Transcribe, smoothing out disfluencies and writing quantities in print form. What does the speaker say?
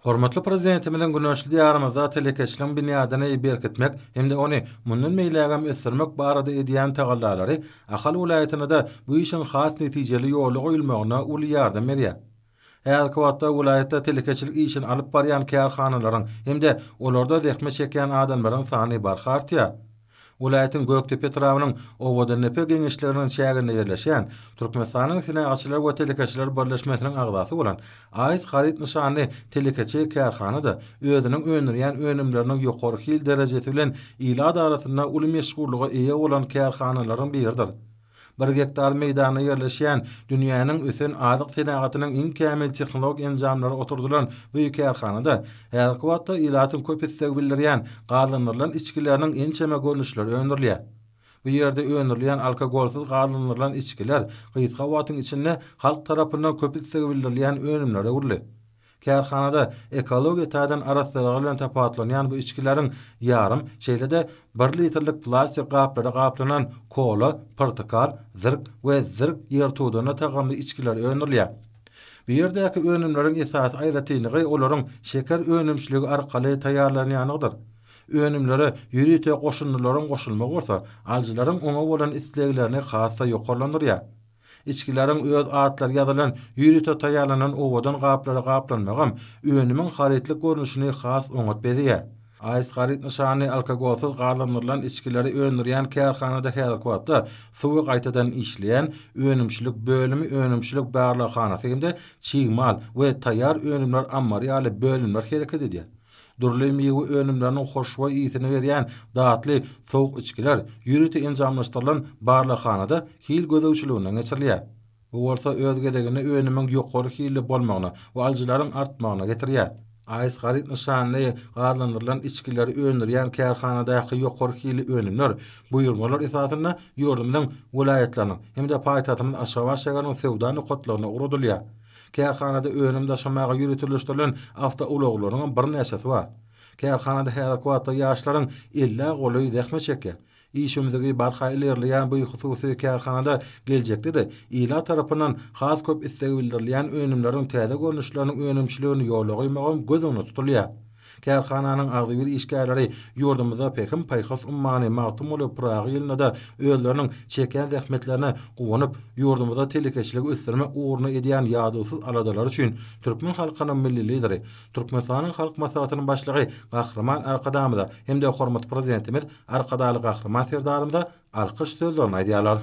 Hormatly prezidentimizin güneşli diýarymyzda telekeçiliň binýadyny berkitmek hemde ony mundan meýlegem ösürmek barada edýän tagallalary Ahal welaýatyna da bu işin has netijeli ýoly goýulmagyna uly ýardam berýär. Her kwatda welaýatda telekeçilik işini alyp barýan kärhanalaryň hemde olarda zähme çekýän adamlaryň sany barha artýar. Welaýatyň Göktepe tarapynyň Owadannepe geňeşleriniň şäherinde ýerleşýän Türkmenistanyň Sinagatçylar we Telekeçiler Birleşmesiniň agzasy bolan Aýs Harit Nyşany telekeçi kärhana da özüniň önürýän önümleriniň ýokary hil derejesi bilen ila adaratynda uly meşgullyga eýe bolan kärhanalaryň biridir. 1 hektar meýdana ýerleşýän dünýäniň üsen azyk senagatynyň iň kämil tehnolog enjamlary oturdulan bu kärhanada her wagtda ilatyň köp hissegi bildirýän galanyrylan içkileriniň ençeme görnüşleri öňürilýär. Bu ýerde öňürilýän alkogolsuz galanyrylan içkiler gysga wagtyň içinde halk tarapyndan köp hissegi bildirilýän önümlere urilýar. Kärhanada ekologiýa taýdan araslygy bilen tapatlanýan bu içkilerin ýarym şeýlede 1 litrlik plastik gaplara gaplanan kola, portakal, zyrk we zyrk ýertuğuna tagamly içkiler öňürilýär. Bu ýerdäki önümleriň esas aýratynygy olaryň şeker önümçiligi arkaly taýýarlanýanydyr. Önümlere ýürüte goşunlaryň goşulmagy bolsa, aljylaryň oňa bolan isleglerini hassa ýokarlandyrýar. İçkilerin öz adlar ýazylan ýürüte taýýarlanan owadan gaplara gaplanmagam önümiň haritlik görnüşini has oňat berýär. Aýs Harit Nyşany alkogolsuz galanyrylan içkileri öňürýän kärhanada her wagtda suwy gaýtadan işleýän önümçilik bölümi önümçilik barlykhanasy hemde çiğmal we taýýar önümler ammaryaly bölümler hereket edýär. Durly meýwe önümleriniň hoşwa ýysyny berýän datly sowuk içkiler ýürüte enjamlaşdyrylan barlykhanada hil gözegçiliginden geçirilýär. Bu bolsa öz gedegini önümiň ýokary hilli bolmagyna we aljylaryň artmagyna getirýär. Aýs Harit Nyşany galanyrylan içkileri öňürýän kärhanadaky ýokary hilli önümler buýrmalar esasyna ýurdumyň welaýatlarynyň hemde paýtatymyň Aşgabat sewda nukatlaryna urudylýar. Kärhanada önüm daşamaga ýürütilýän awtouloglaryň bir näçesi bar. Kärhanada her wagtda ýaşlaryň illa goly zähme çekýär. İşimizdeki barha ilerleyen bu hususy kärhanada geljekde de ila tarapyndan has köp isegi bildirilýän önümleriň täze görnüşleriniň önümçiligini ýoly goýmagam göz öňünde tutulýar. Kärhananyň agdy bir işgärleri ýurdumyzda pekim paýhas ummany magtum bolup Praga ýylynda da özleriniň çeken zähmetlerine gowanyp ýurdumyzda telekeçiligi ösdürme uğruna edýän ýadysyz aladalar üçin türkmen halkynyň milli lideri, Türkmenistanyň halk maslahatynyň başlygy Gahrman Arkadamyza hemde hormatly prezidentimiz Arkadaly Gahrman Serdarymyza alkyş sözlerini aýdýarlar.